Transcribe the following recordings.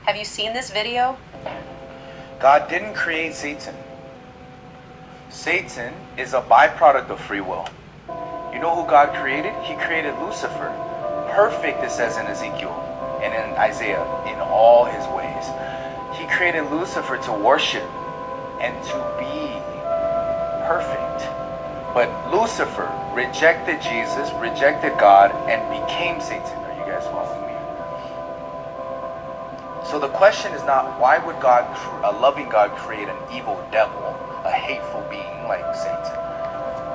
Have you seen this video? God didn't create Satan. Satan is a byproduct of free will. You know who God created? He created Lucifer. Perfect, it says in Ezekiel and in Isaiah, in all his ways. He created Lucifer to worship and to be perfect. But Lucifer rejected Jesus, rejected God, and became Satan. Are you guys following me? So the question is not, why would God, a loving God, create an evil devil, a hateful being like Satan?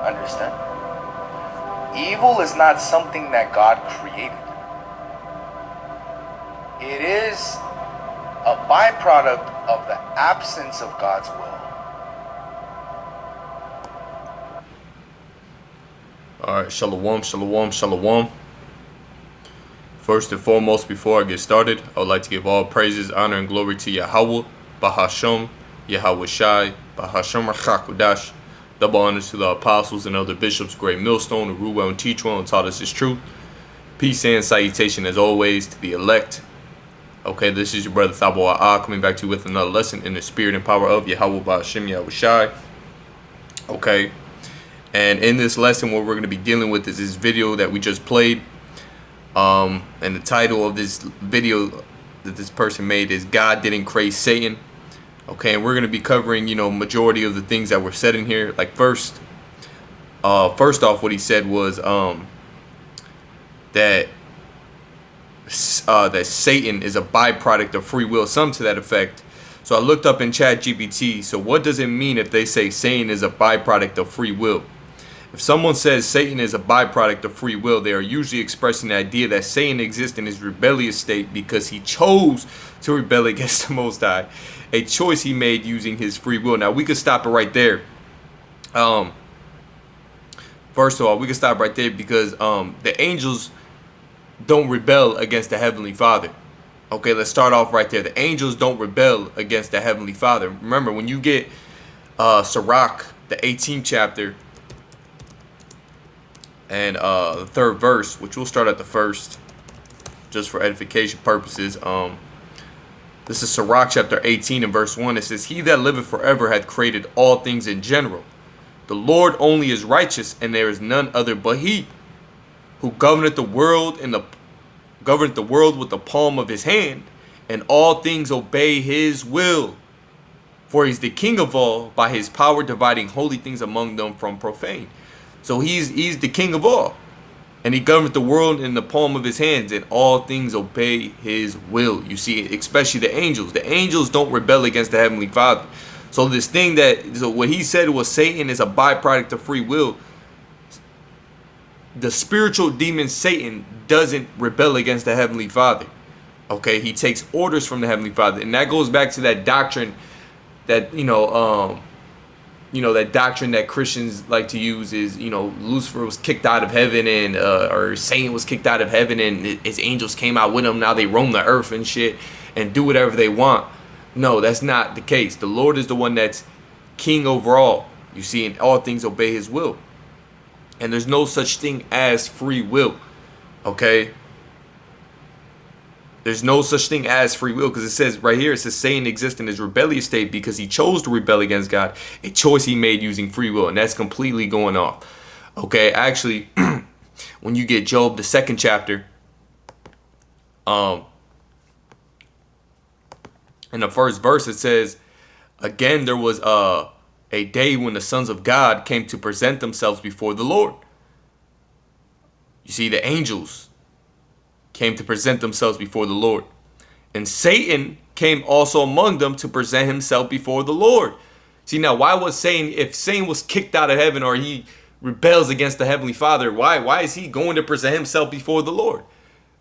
Understand? Evil is not something that God created. It is a byproduct of the absence of God's will. All right, shalom, shalom, shalom. First and foremost, before I get started, I would like to give all praises, honor, and glory to Yahweh, Bahasham, Yahweh Shai, Bahasham Rachakudash. Double honors to the apostles and other bishops, great millstone, who rule well and teach well and taught us his truth. Peace and salutation, as always, to the elect. Okay, this is your brother Thabo A'a coming back to you with another lesson in the spirit and power of Yahweh Bahasham, Yahweh Shai. Okay. And in this lesson, what we're going to be dealing with is this video that we just played. And the title of this video that this person made is God Didn't Create Satan. Okay, and we're going to be covering, majority of the things that were said in here. Like first off, what he said was that Satan is a byproduct of free will, some to that effect. So I looked up in ChatGPT. So what does it mean if they say Satan is a byproduct of free will? If someone says Satan is a byproduct of free will, they are usually expressing the idea that Satan exists in his rebellious state because he chose to rebel against the Most High, a choice he made using his free will. Now, we could stop it right there. First of all, we could stop right there because the angels don't rebel against the Heavenly Father. Okay, let's start off right there. The angels don't rebel against the Heavenly Father. Remember, when you get Sirach, the 18th chapter, and the third verse, which we'll start at the first, just for edification purposes. This is Sirach chapter 18 and verse 1. It says, "He that liveth forever hath created all things in general. The Lord only is righteous, and there is none other but he, who governeth the world with the palm of his hand, and all things obey his will. For he's the king of all, by his power dividing holy things among them from profane." So he's the king of all, and he governeth the world in the palm of his hands, and all things obey his will. You see, especially the angels. The angels don't rebel against the Heavenly Father. So what he said was Satan is a byproduct of free will. The spiritual demon Satan doesn't rebel against the Heavenly Father. Okay, he takes orders from the Heavenly Father, and that goes back to that doctrine that that doctrine that Christians like to use is, Lucifer was kicked out of heaven and or Satan was kicked out of heaven and his angels came out with him. Now they roam the earth and shit and do whatever they want. No, that's not the case. The Lord is the one that's king over all. You see, and all things obey his will. And there's no such thing as free will. Okay? There's no such thing as free will, because it says right here, it says Satan exists in his rebellious state because he chose to rebel against God, a choice he made using free will, and that's completely going off. Okay, actually, when you get Job, the 2nd chapter, in the first verse, it says, "Again, there was a day when the sons of God came to present themselves before the Lord." You see, the angels came to present themselves before the Lord. And Satan came also among them to present himself before the Lord. See, now, why was Satan, if Satan was kicked out of heaven or he rebels against the Heavenly Father, why is he going to present himself before the Lord?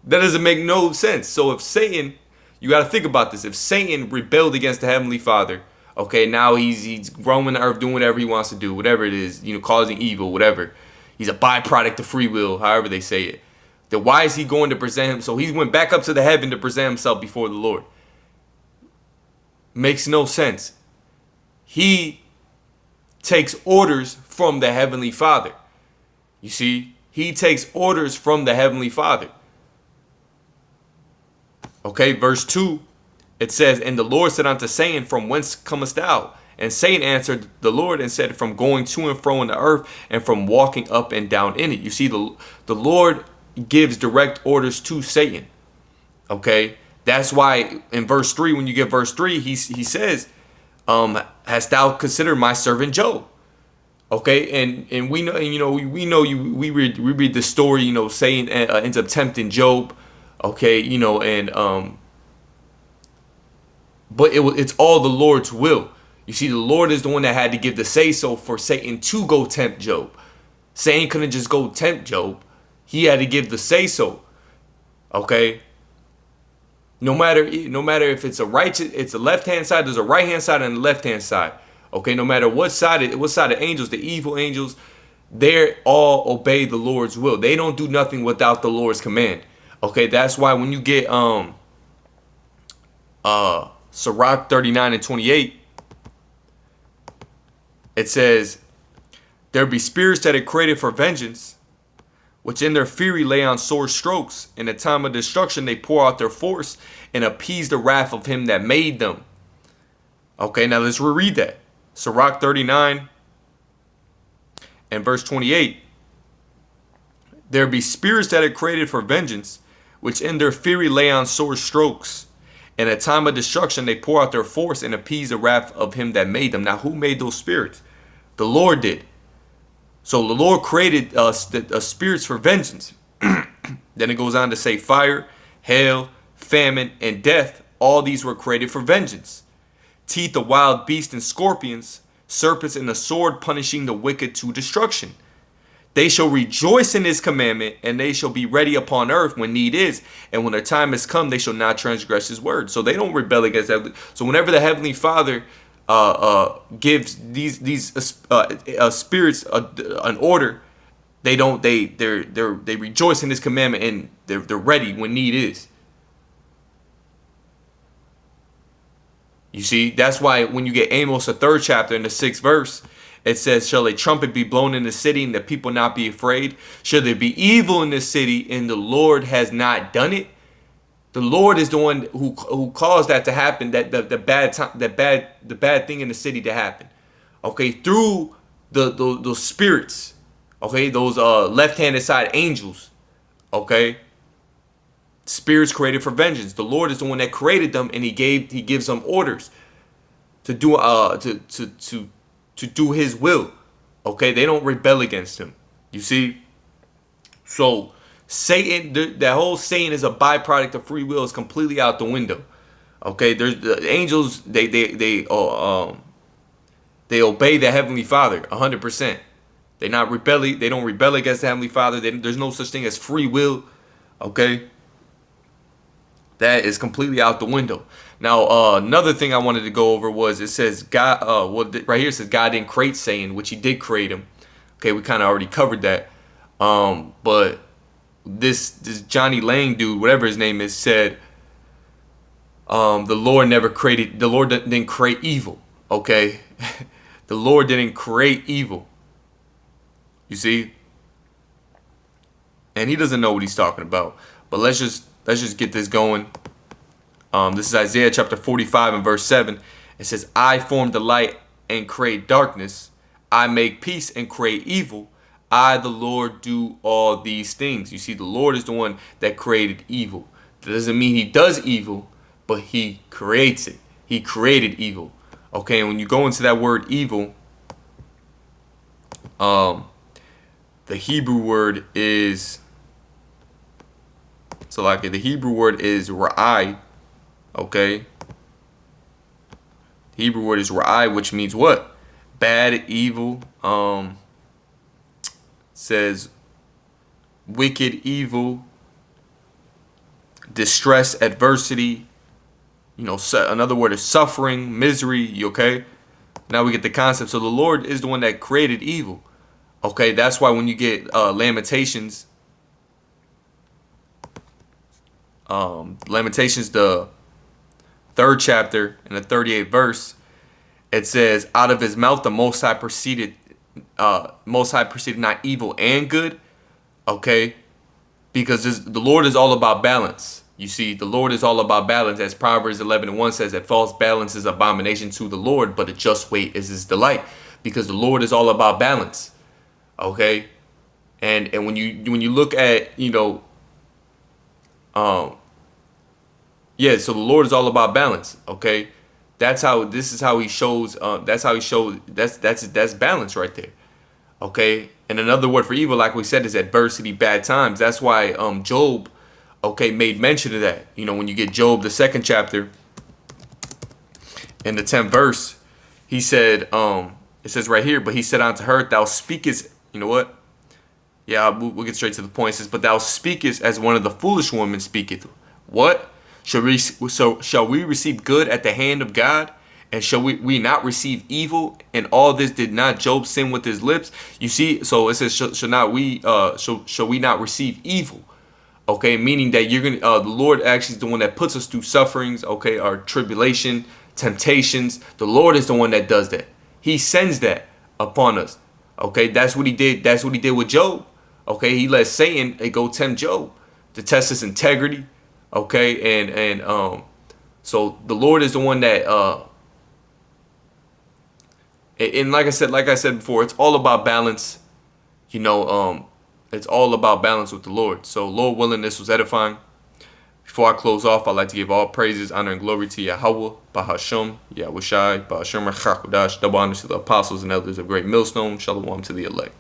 That doesn't make no sense. So if Satan, you got to think about this. If Satan rebelled against the Heavenly Father, okay, now he's roaming the earth, doing whatever he wants to do, whatever it is, causing evil, whatever. He's a byproduct of free will, however they say it. Then why is he going to present him? So he went back up to the heaven to present himself before the Lord. Makes no sense. He takes orders from the Heavenly Father. You see, he takes orders from the Heavenly Father. Okay, verse 2, it says, and the Lord said unto Satan, from whence comest thou? And Satan answered the Lord and said, from going to and fro in the earth, and from walking up and down in it. You see, the Lord gives direct orders to Satan. Okay, that's why in verse 3, when you get verse 3, he says, hast thou considered my servant Job? Okay, and we know, we read the story. Satan ends up tempting Job. Okay, but it's all the Lord's will. You see, the Lord is the one that had to give the say-so for Satan to go tempt Job. Satan couldn't just go tempt Job. He had to give the say-so. Okay? No matter if it's a left-hand side, there's a right-hand side and a left-hand side. Okay? No matter what side of angels, the evil angels, they all obey the Lord's will. They don't do nothing without the Lord's command. Okay? That's why when you get Sirach 39 and 28, it says, there be spirits that are created for vengeance, which in their fury lay on sore strokes. In the time of destruction they pour out their force and appease the wrath of him that made them. Okay, now let's reread that. Sirach 39 and verse 28. There be spirits that are created for vengeance, which in their fury lay on sore strokes. In a time of destruction, they pour out their force and appease the wrath of him that made them. Now, who made those spirits? The Lord did. So the Lord created spirits for vengeance. Then it goes on to say fire, hail, famine, and death. All these were created for vengeance. Teeth of wild beasts and scorpions, serpents and the sword punishing the wicked to destruction. They shall rejoice in his commandment, and they shall be ready upon earth when need is. And when their time has come, they shall not transgress his word. So they don't rebel against that. So whenever the Heavenly Father gives these spirits an order, they rejoice in his commandment, and they're ready when need is. You see, that's why when you get Amos, the 3rd chapter in the 6th verse, it says, shall a trumpet be blown in the city and the people not be afraid? Shall there be evil in the city and the Lord has not done it? The Lord is the one who caused that to happen, that the bad thing in the city to happen. Okay, through those spirits, okay, those left-handed side angels, okay, spirits created for vengeance. The Lord is the one that created them, and he gives them orders to do to do his will. Okay, they don't rebel against him. You see? So Satan, that whole Satan is a byproduct of free will, is completely out the window. Okay, there's the angels, they obey the Heavenly Father 100%. They don't rebel against the Heavenly Father. There's no such thing as free will. Okay, that is completely out the window. Now, another thing I wanted to go over was, it says God. Right here it says God didn't create Satan, which he did create him. Okay, we kind of already covered that. But this Johnny Lang dude, whatever his name is, said the Lord didn't create evil. Okay, the Lord didn't create evil. You see, and he doesn't know what he's talking about. But let's just get this going. This is Isaiah chapter 45 and verse 7. It says, I form the light and create darkness. I make peace and create evil. I, the Lord, do all these things. You see, the Lord is the one that created evil. That doesn't mean he does evil, but he creates it. He created evil. Okay, and when you go into that word evil, the Hebrew word is, the Hebrew word is ra'ai. Okay, the Hebrew word is ra'ai, which means what? Bad, evil. Says wicked, evil, distress, adversity. Another word is suffering, misery. Okay, now we get the concept. So the Lord is the one that created evil. Okay, that's why when you get Lamentations, the 3rd chapter and the 38th verse, it says, out of his mouth the Most High proceeded not evil and good. Okay, because the Lord is all about balance. You see, the Lord is all about balance, as Proverbs 11:1 says, that false balance is abomination to the Lord, but a just weight is his delight, because the Lord is all about balance. Okay, and when you look at, yeah, so the Lord is all about balance. Okay, this is how he shows. That's balance right there. Okay, and another word for evil, like we said, is adversity, bad times. That's why Job, okay, made mention of that. When you get Job, the 2nd chapter, in the 10th verse, he said, it says right here, but he said unto her, thou speakest, you know what? Yeah, we'll get straight to the point. It says, but thou speakest as one of the foolish women speaketh. What? Shall we receive good at the hand of God? And shall we not receive evil? And all this did not Job sin with his lips? You see, so it says, shall we not receive evil? Okay, meaning that you're gonna the Lord actually is the one that puts us through sufferings, okay, our tribulation, temptations. The Lord is the one that does that. He sends that upon us. Okay, that's what he did. That's what he did with Job. Okay, he let Satan go tempt Job to test his integrity. Okay, and so the Lord is the one that and like I said before, it's all about balance. It's all about balance with the Lord. So Lord willing, this was edifying. Before I close off, I'd like to give all praises, honor, and glory to Yahweh, Bahasham, Yahushai, Bahasham Chakodash, double honors to the apostles and elders of Great Millstone, Shalom to the elect.